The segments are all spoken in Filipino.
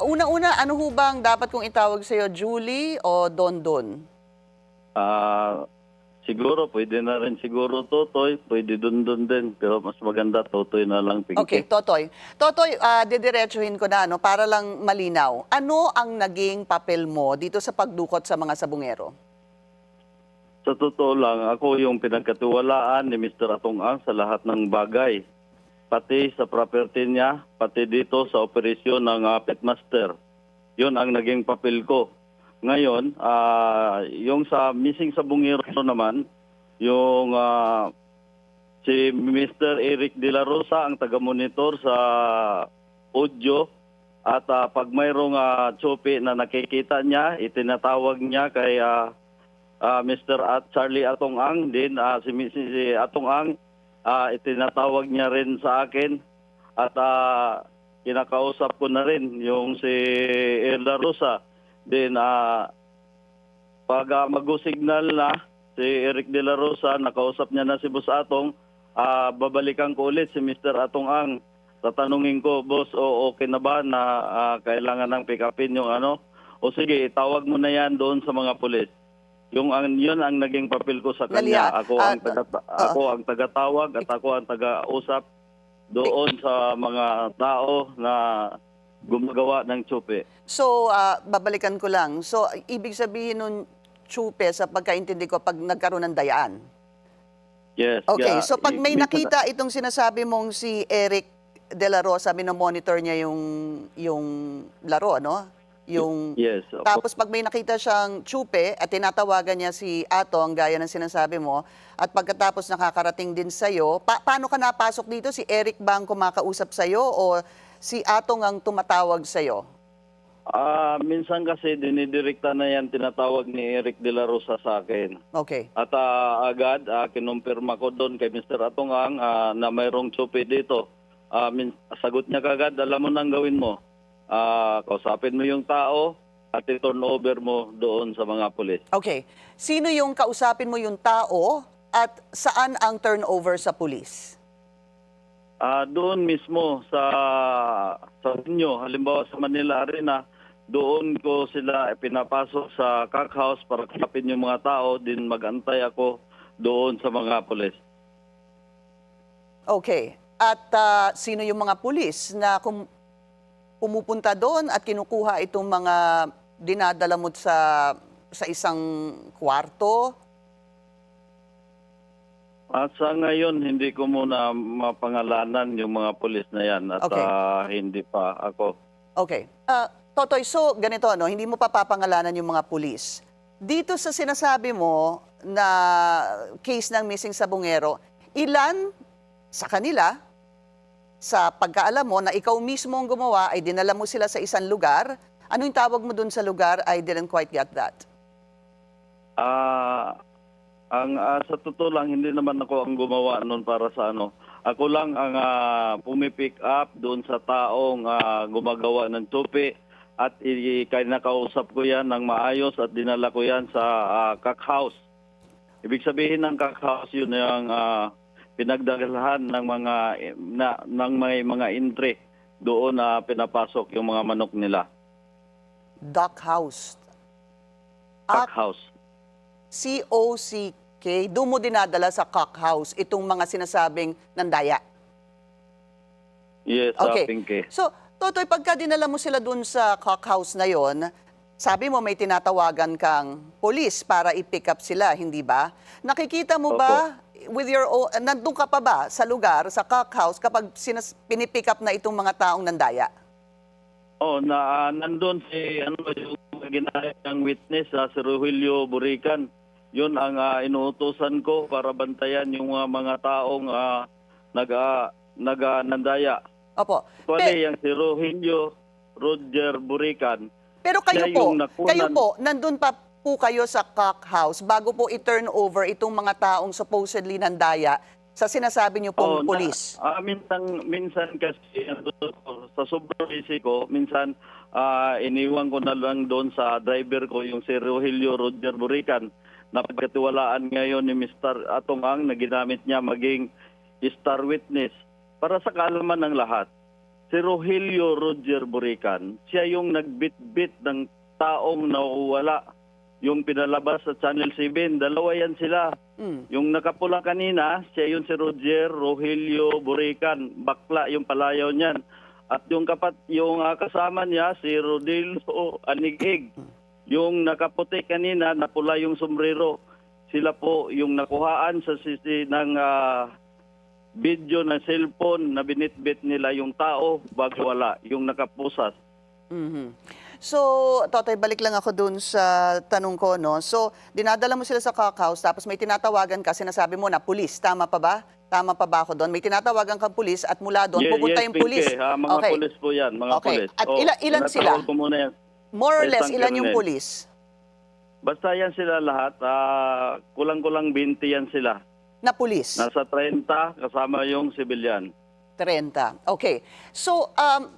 Una-una, ano ho bang dapat kong itawag sa'yo, Julie o Dondon? Ah, siguro pwede na rin siguro Totoy, pwede Dundun din, pero mas maganda Totoy na lang, Okay, Pinky. Totoy. Totoy, didiretsuhin ko na, no, para lang malinaw. Ano ang naging papel mo dito sa pagdukot sa mga sabungero? Sa totoo lang, ako yung pinagkatiwalaan ni Mr. Atong Ang sa lahat ng bagay. Pati sa property niya, pati dito sa operasyon ng Pitmaster. Yun ang naging papel ko. Ngayon, yung sa missing sa bungiro naman, yung si Mr. Eric De La Rosa ang taga-monitor sa audio at pag mayroong tsopi na nakikita niya, itinatawag niya kay Mr. Charlie Atong Ang din, si Atong Ang, itinatawag niya rin sa akin at kinakausap ko na rin yung si Elda Rosa. Then pag mag-signal na si Eric De La Rosa, nakausap niya na si Boss Atong, babalikan ko ulit si Mr. Atong Ang. Tatanungin ko, boss, okay na ba na kailangan ng pick upin yung ano? O sige, tawag mo na yan doon sa mga pulis. Yun ang naging papel ko sa kanya. Ako ang tagatawag at ako ang taga-usap doon sa mga tao na gumagawa ng tsupe. So, babalikan ko lang. So, ibig sabihin nun, tsupe, sa pagkaintindi ko, pag nagkaroon ng dayaan. Yes. Okay, so pag may nakita itong sinasabi mong si Eric De La Rosa, minomonitor niya yung laro, no? Yes. Opo. Tapos pag may nakita siyang tsupe at tinatawagan niya si Atong, gaya ng sinasabi mo, at pagkatapos nakakarating din sa'yo, paano ka napasok dito? Si Eric ba ang kumakausap sa'yo o si Atong ang tumatawag sa'yo? Minsan kasi dinidirekta na yan tinatawag ni Eric De La Rosa sa akin. Okay. At agad kinumpirma ko doon kay Mr. Atong Ang na mayroong tsupe dito. Sagot niya kagad, alam mo nang gawin mo. Kausapin mo yung tao at i-turn over mo doon sa mga pulis. Okay. Sino yung kausapin mo yung tao at saan ang turnover sa pulis? Doon mismo sa inyo, halimbawa sa Manila Arena, doon ko sila pinapasok sa cock house para kapin yung mga tao, din magantay ako doon sa mga pulis. Okay. At sino yung mga pulis na pumupunta doon at kinukuha itong mga dinadala mo sa isang kwarto? At sa ngayon, hindi ko muna mapangalanan yung mga pulis na yan at Okay. Hindi pa ako. Okay. Totoy, so ganito, no? Hindi mo pa papangalanan yung mga pulis. Dito sa sinasabi mo na case ng missing sabungero, ilan sa kanila, sa pagkaalam mo na ikaw mismo ang gumawa, ay dinala mo sila sa isang lugar? Ano yung tawag mo dun sa lugar? I didn't quite get that. Sa totoo lang, hindi naman ako ang gumawa noon para sa ano. Ako lang ang pumipick up doon sa taong gumagawa ng tsupe at nakausap ko yan ng maayos at dinala ko yan sa cock house. Ibig sabihin ng cock house, yun yung pinagdagalahan ng may mga entry doon na pinapasok yung mga manok nila. Duck house. Cock house. COCK, doon mo dinadala sa cock house itong mga sinasabing nandaya. Yes, Okay. Pinky. So, Totoy, pagka dinala mo sila doon sa cock house na yon, sabi mo may tinatawagan kang police para i-pick up sila, hindi ba? Nakikita mo ba with your own, nandun ka pa ba sa lugar, sa cock house, kapag pinipick up na itong mga taong nandaya? Nandun yung ginaya ng witness, si Rogelio Burican. Yun ang inuutosan ko para bantayan yung mga taong nandaya. Opo. Actually, yung si Roger Burican. Pero siya yung kayo po, nandun pa po kayo sa cock house bago po i-turn over itong mga taong supposedly nandaya sa sinasabi niyo pong police. Minsan kasi sa sobrang busy ko, minsan iniwan ko na lang doon sa driver ko yung si Rogelio Roger Burican na pagkatiwalaan ngayon ni Mr. Atong Ang na ginamit niya maging star witness para sa kaalaman ng lahat. si Rogelio Roger Burican, siya yung nagbitbit ng taong nawawala. Yung pinalabas sa Channel 7, dalawa yan sila. Yung nakapula kanina, siya yun si Rogelio Burican, bakla yung palayaw niyan. At yung kasama niya, si Rodilio Anigig. Yung nakaputi kanina, napula yung sombrero. Sila po yung nakuhaan sa ng video ng cellphone na binitbit nila yung tao bago wala, yung nakapusas. Mhm. So, Totoy, balik lang ako dun sa tanong ko, no? So, dinadala mo sila sa cockhouse, tapos may tinatawagan ka, sinasabi mo na pulis. Tama pa ba? Tama pa ba ako doon? May tinatawagan kang pulis at mula doon, pupunta yung pulis. Pinky. Mga pulis po yan, mga pulis. At ilan sila? Ko muna yan. More or Sa less, isang ilan yung kernel. pulis? Basta yan sila lahat, kulang-kulang 20 yan sila. Na pulis? Nasa 30, kasama yung civilian. 30. Okay. So,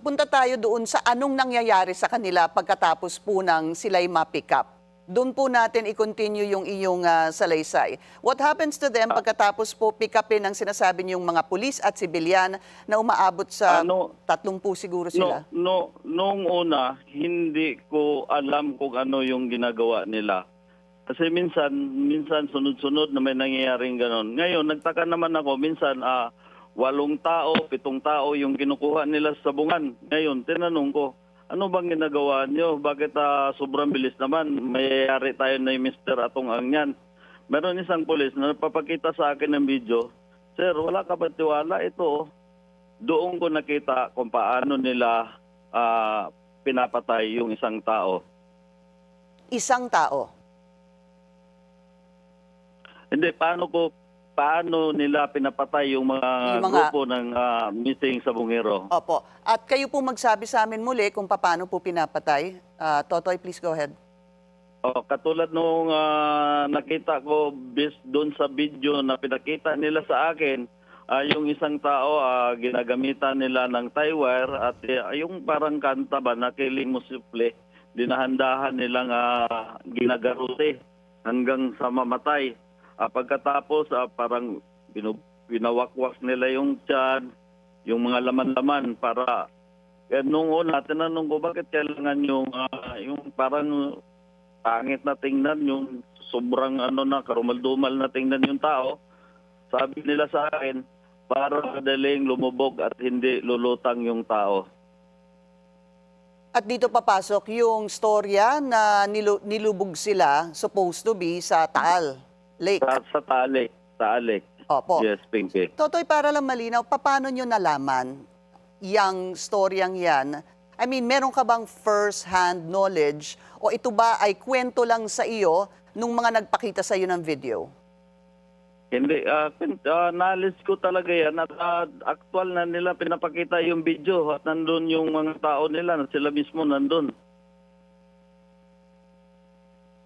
punta tayo doon sa anong nangyayari sa kanila pagkatapos po ng sila'y ma-pick up. Doon po natin i-continue yung iyong salaysay. What happens to them pagkatapos po pick upin ang sinasabi niyong mga pulis at sibilyan na umaabot sa 30 siguro sila? Noong una, hindi ko alam kung ano yung ginagawa nila. Kasi minsan sunod-sunod na may nangyayaring ganon. Ngayon, nagtaka naman ako, minsan 8 tao, 7 tao yung kinukuha nila sa sabungan. Ngayon, tinanong ko, ano bang ginagawa nyo? Bakit sobrang bilis naman? Mayayari tayo na yung Mr. Atong Angyan. Meron isang pulis na napapakita sa akin ng video, Sir, wala ka ba tiwala? Ito, doon ko nakita kung paano nila pinapatay yung isang tao. Isang tao? Hindi, paano nila pinapatay yung mga grupo ng missing sa Bungero. Opo. At kayo po magsabi sa amin muli kung paano po pinapatay. Totoy, please go ahead. Katulad nung nakita ko based doon sa video na pinakita nila sa akin, yung isang tao ginagamitan nila ng tie wire at yung parang kanta ba na kiling mo simple, dinahandahan nilang ginagarote hanggang sa mamatay. Pagkatapos parang binawakwas nila yung tiyan, yung mga laman-laman para nung una tinanong ko bakit kailangan yung parang pangit na tingnan, yung sobrang karumal-dumal na tingnan yung tao. Sabi nila sa akin para madaling lumubog at hindi lulutang yung tao. At dito papasok yung storya na nilubog sila, supposed to be, sa Taal Lake. Sa Taalik. Opo. Yes, Pinky. Totoy, para lang malinaw, paano nyo nalaman yung storyang yan? I mean, meron ka bang first-hand knowledge o ito ba ay kwento lang sa iyo nung mga nagpakita sa iyo ng video? Hindi, knowledge ko talaga yan at actual na nila pinapakita yung video at nandun yung mga tao nila na sila mismo nandun.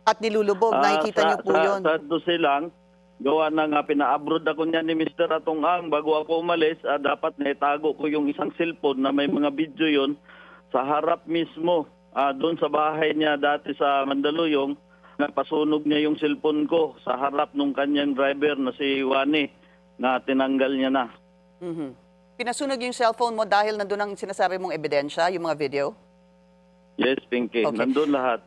At nilulubog, nakikita niyo po yun. Sa 12 lang, gawa na nga pina-abroad ako niyan ni Mr. Atong Ang bago ako umalis, dapat naitago ko yung isang cellphone na may mga video yon sa harap mismo, doon sa bahay niya dati sa Mandaluyong, napasunog niya yung cellphone ko sa harap nung kanyang driver na si Wani na tinanggal niya na. Pinasunog yung cellphone mo dahil nandun ang sinasabi mong ebidensya, yung mga video? Yes, Pinky. Okay. Nandun lahat.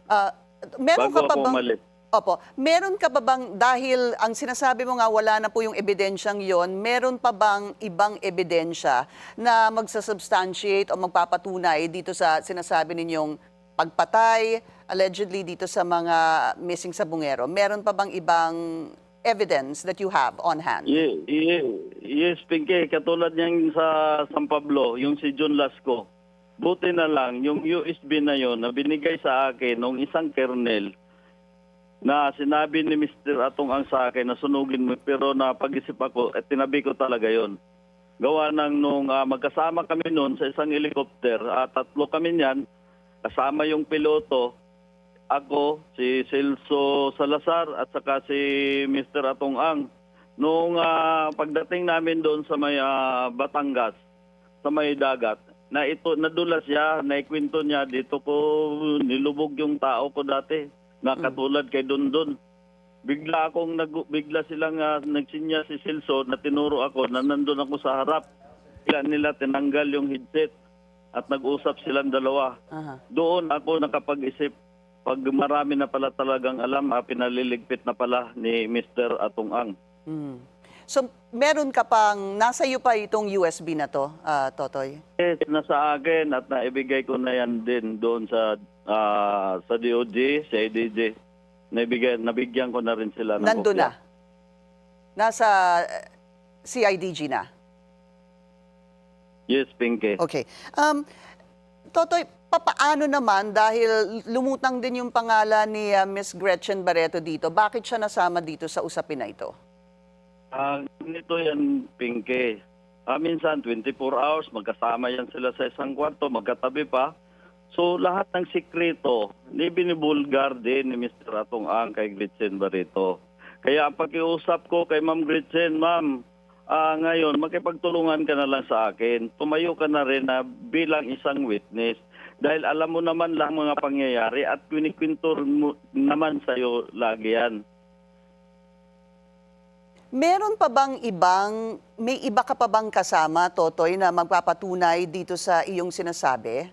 Meron Bago ka pa ako bang, umalis. Opo, meron ka ba bang, dahil ang sinasabi mo nga wala na po yung ebidensyang yon, meron pa bang ibang ebidensya na magsasubstantiate o magpapatunay dito sa sinasabi ninyong pagpatay, allegedly dito sa mga missing sa Bungero? Meron pa bang ibang evidence that you have on hand? Yes, Pinky. Katulad niyang sa San Pablo, yung si John Lasco. Buti na lang, yung USB na yon na binigay sa akin ng isang kernel na sinabi ni Mr. Atong Ang sa akin na sunugin mo, pero napag-isip ako at tinabi ko talaga yon. Gawa ng nung magkasama kami noon sa isang helicopter, 3 kami niyan, kasama yung piloto, ako, si Celso Salazar at saka si Mr. Atong Ang. Nung pagdating namin doon sa may Batangas, sa may dagat, nadulas siya, naikwento niya, dito ko nilubog yung tao ko dati, na katulad kay Dondon. Bigla silang nagsinya si Celso na tinuro ako na nandun ako sa harap. Bigla nila tinanggal yung headset. at nag-usap silang dalawa. Aha. Doon ako nakapag-isip, pag marami na pala talagang alam, pinaliligpit na pala ni Mr. Atong Ang. Mm. So, meron ka pang, nasa iyo pa itong USB na to, Totoy? Yes, nasa akin at naibigay ko na yan din doon sa DOJ, sa IDJ. Nabigyan ko na rin sila ng Nandun kopya. na? Nasa CIDG na? Yes, Pinky. Okay. Totoy, papaano naman dahil lumutang din yung pangalan ni Miss Gretchen Barreto dito, bakit siya nasama dito sa usapin na ito? Ganito yan, Pinky. Minsan, 24 hours, magkasama yan sila sa isang kwarto, magkatabi pa. So, lahat ng sikreto, binibulgar din ni Mr. Atong Ang kay Gretchen Barreto. Kaya ang pakiusap ko kay Ma'am Gretchen, Ma'am, ngayon, makipagtulungan ka na lang sa akin. Tumayo ka na rin na bilang isang witness. Dahil alam mo naman lang mga pangyayari at kwinikwento mo naman sa'yo lagi yan. Meron pa bang may iba ka pa bang kasama, Totoy, na magpapatunay dito sa iyong sinasabi?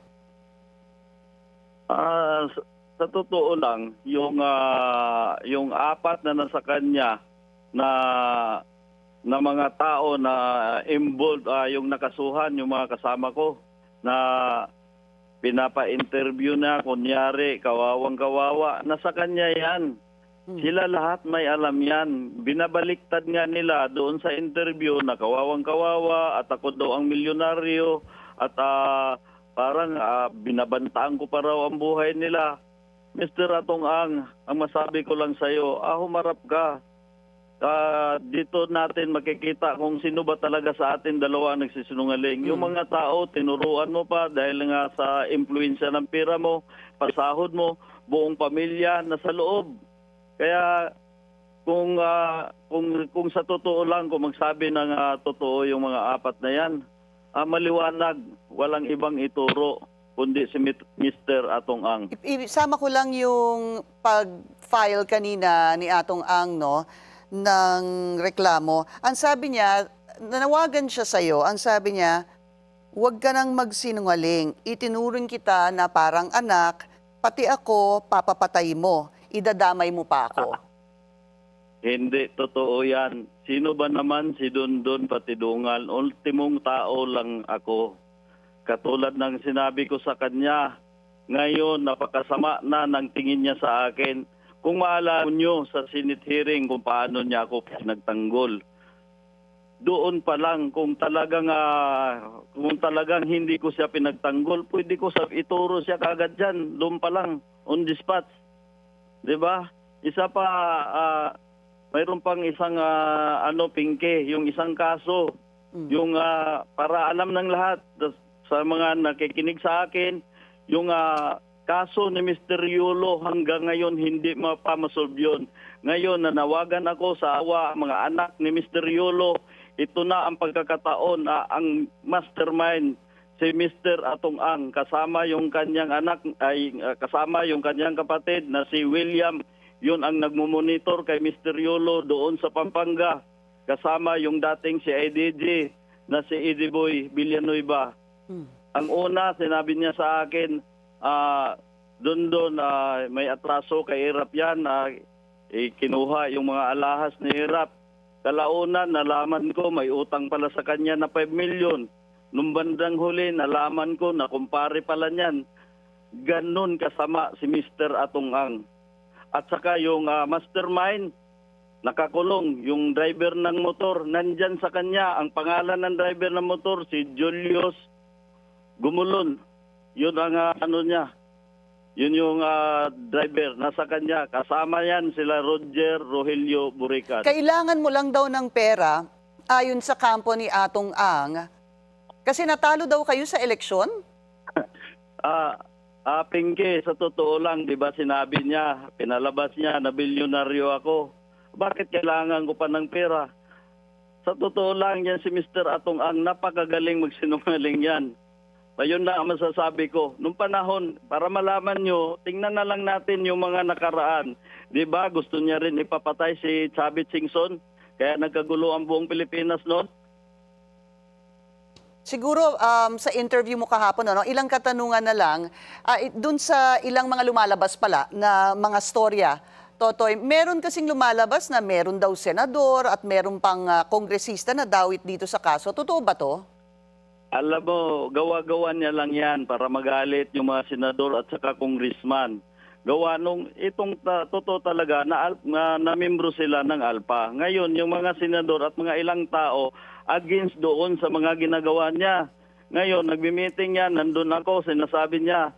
Sa totoo lang, yung apat na nasa kanya na mga tao na involved, yung nakasuhan, yung mga kasama ko, na pinapa-interview na, kunyari, kawawang-kawawa, nasa kanya yan. Sila lahat may alam yan. Binabaliktad nga nila doon sa interview na kawawang-kawawa at ako daw ang milyonaryo at parang binabantaan ko pa raw ang buhay nila. Mr. Atong Ang masabi ko lang sa iyo, humarap ka. Dito natin makikita kung sino ba talaga sa atin dalawa nagsisinungaling. Yung mga tao, tinuruan mo pa dahil nga sa impluensya ng pera mo, pasahod mo, buong pamilya nasa loob. Kaya kung sa totoo lang, kung magsabi ng totoo yung mga apat na yan, maliwanag, walang ibang ituro kundi si Mr. Atong Ang. Isama ko lang yung pag-file kanina ni Atong Ang, no, ng reklamo. Ang sabi niya, nanawagan siya sa'yo, ang sabi niya, huwag ka nang magsinungaling. Itinuring kita na parang anak, pati ako, papapatay mo. Idadamay mo pa ako. Hindi, totoo yan. Sino ba naman si Dondon Patidungal? Ultimong tao lang ako. Katulad ng sinabi ko sa kanya, ngayon napakasama na ng tingin niya sa akin. Kung maalala nyo sa Senate hearing kung paano niya ako pinagtanggol, doon pa lang kung talagang hindi ko siya pinagtanggol, pwede ko ituro siya kagad dyan, doon pa lang, on the spot. Diba? Isa pa, mayroon pang isang Pinky, yung isang kaso, yung para alam ng lahat sa mga nakikinig sa akin, yung kaso ni Mr. Yulo hanggang ngayon hindi mapamasolve yun. Ngayon, nanawagan ako sa mga anak ni Mr. Yulo. Ito na ang pagkakataon na ang mastermind si Mr. Atong Ang kasama yung kanyang anak kasama yung kanyang kapatid na si William. Yun ang nagmumonitor kay Mr. Yulo doon sa Pampanga. Kasama yung dating si IDJ na si Ediboy Villanueva. Ang una, sinabi niya sa akin, doon may atraso kay Irap yan, kinuha yung mga alahas ni Irap. Kalaunan, nalaman ko may utang pala sa kanya na 5 million. Nung bandang huli, nalaman ko na kumpare pala niyan. Ganon kasama si Mr. Atong Ang. At saka yung mastermind, nakakulong. Yung driver ng motor, nandyan sa kanya. Ang pangalan ng driver ng motor, si Julius Gumulon. Yun ang niya. Yun yung driver, nasa kanya. Kasama yan sila Roger Rogelio Burican. Kailangan mo lang daw ng pera ayon sa kampo ni Atong Ang kasi natalo daw kayo sa eleksyon? Pinky, sa totoo lang, di ba sinabi niya, pinalabas niya na bilyonaryo ako. Bakit kailangan ko pa ng pera? Sa totoo lang yan si Mr. Atong Ang, napakagaling magsinungaling yan. Ayun na ang masasabi ko. Nung panahon, para malaman nyo, tingnan na lang natin yung mga nakaraan. Di ba gusto niya rin ipapatay si Chavit Singson? Kaya nagkagulo ang buong Pilipinas noon? Siguro sa interview mo kahapon, ano, ilang katanungan na lang, dun sa ilang mga lumalabas pala na mga storya, Totoy, meron kasing lumalabas na meron daw senador at meron pang kongresista na dawit dito sa kaso. Totoo ba to? Alam mo, gawa-gawa niya lang yan para magalit yung mga senador at saka congressman. Gawa nung itong totoo talaga na membro sila ng ALPA. Ngayon, yung mga senador at mga ilang tao against doon sa mga ginagawa niya. Ngayon, nagmi-meeting yan, nandun ako, sinasabi niya,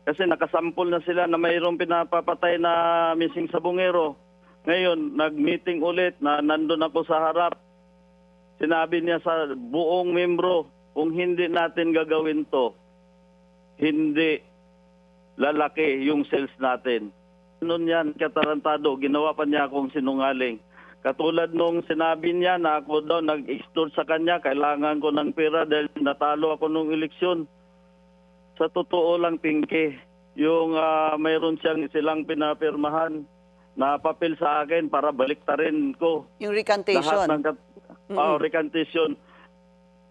kasi nakasampol na sila na mayroong pinapapatay na missing sa bungero. Ngayon, nag-meeting ulit na nandun ako sa harap. Sinabi niya sa buong membro, kung hindi natin gagawin to, hindi lalaki yung sales natin. Noon yan, katarantado, ginawa pa niya akong sinungaling. Katulad nung sinabi niya na ako daw nag-extort sa kanya, kailangan ko ng pera dahil natalo ako nung eleksyon. Sa totoo lang, Pinky, yung mayroon silang pinapirmahan na papel sa akin para baliktarin ko. Yung recantation. Lahat ng recantation.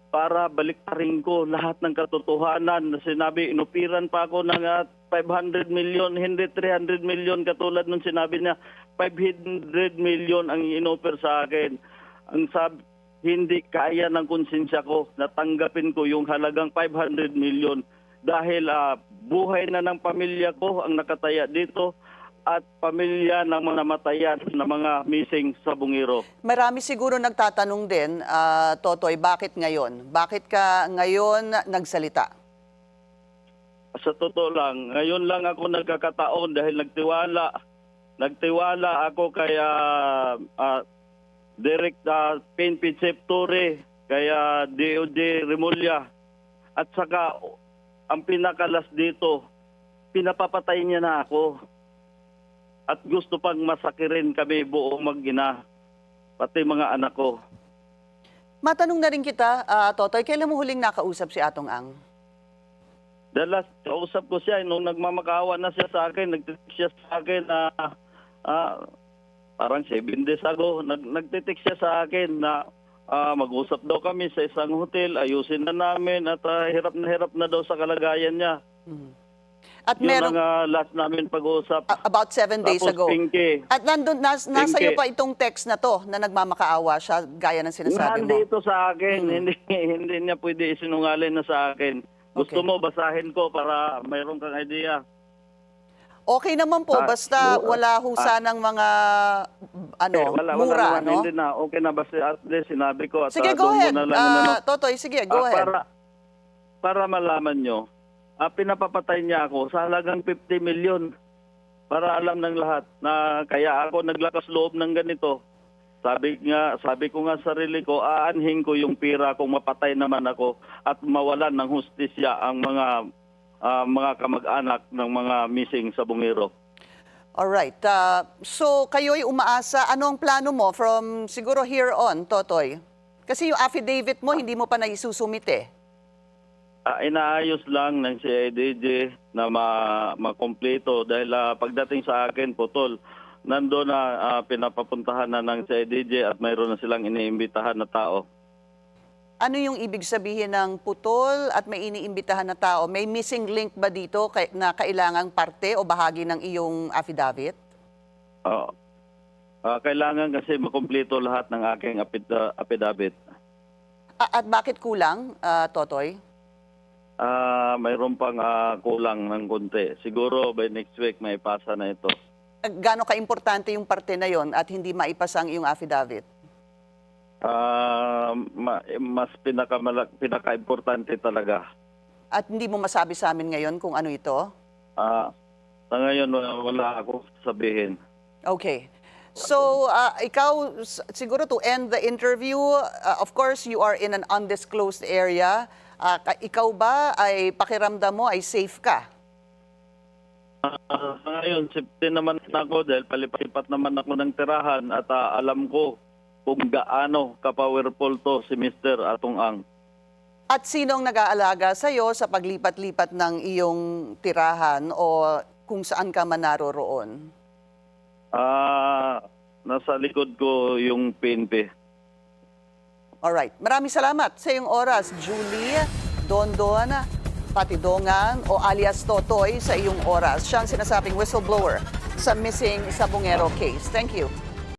Para baliktarin ko lahat ng katotohanan. Sinabi, inupiran pa ako ng 500 million, hindi 300 million katulad nung sinabi niya. 500 million ang inoffer sa akin. Ang sabi, hindi kaya ng konsensya ko. Natanggapin ko yung halagang 500 million dahil buhay na ng pamilya ko ang nakataya dito at pamilya ng mga namatayan na mga missing sa bungiro. Marami siguro nagtatanong din, Totoy, bakit ngayon? Bakit ka ngayon nagsalita? Sa totoo lang, ngayon lang ako nagkakataon dahil nagtiwala ako kay Direct PNP Chief Torre, kaya DOJ Remulla. At saka, ang pinakalas dito, pinapapatay niya na ako. At gusto pang masakirin kami buong mag-ina, pati mga anak ko. Matanong na rin kita, Totoy, kailan mo huling nakausap si Atong Ang? Dahil kausap ko siya, nung nagmamakawa na siya sa akin, nagtitik siya sa akin na parang 7 days ago, nagtitik siya sa akin na mag-usap daw kami sa isang hotel, ayusin na namin at hirap na daw sa kalagayan niya. At Yun meron, ang last namin pag-uusap. about 7 days Tapos, ago. Pinky, At nandun, nasa iyo Pinky. pa itong text na to na nagmamakaawa siya, gaya ng sinasabi mo. nandito sa akin, hindi niya pwede isinungaling na sa akin. Gusto Okay. mo, basahin ko para mayroon kang idea. Okay naman po, basta wala ho sanang mga Wala mura, naman, no? hindi na. Okay na, basta at least sinabi ko. At Sige, go doon ahead. mo na lang, Totoy, sige, go ahead. Para malaman nyo, pinapapatay niya ako sa halagang 50 million. Para alam ng lahat na kaya ako naglakas loob ng ganito. Sabi ko nga sarili ko, aanhin ko yung pira kung mapatay naman ako at mawalan ng hustisya ang mga kamag-anak ng mga missing sa bungiro. Alright. So, kayo'y umaasa. Ano ang plano mo from siguro here on, Totoy? Kasi yung affidavit mo, hindi mo pa naisusumite. Inaayos lang ng CIDJ na makompleto dahil pagdating sa akin, putol, nandoon na pinapapuntahan na ng CIDJ at mayroon na silang iniimbitahan na tao. Ano yung ibig sabihin ng putol at may iniimbitahan na tao? May missing link ba dito na kailangang parte o bahagi ng iyong affidavit? Kailangan kasi makompleto lahat ng aking affidavit. At bakit kulang, Totoy? Mayroon pang kulang ng konti. Siguro by next week may pasa na ito. Gaano ka-importante yung parte na yon at hindi maipasa ang iyong affidavit? Mas pinaka-importante talaga. At hindi mo masabi sa amin ngayon kung ano ito? Sa ngayon, wala ako sabihin. Okay. So, ikaw, siguro to end the interview, of course, you are in an undisclosed area. Ikaw ba ay pakiramdam mo ay safe ka? Sa ngayon, safety naman ako dahil palipat naman ako ng tirahan at alam ko kung gaano ka-powerful to si Mr. Atong Ang. At sino ang nag-aalaga sa iyo sa paglipat-lipat ng iyong tirahan o kung saan ka man naroroon? Nasa likod ko yung PNP. Alright. Maraming salamat sa iyong oras, Julie Dondon Patidongan o alias Totoy sa iyong oras. Siya ang sinasabing whistleblower sa missing Sabongero case. Thank you.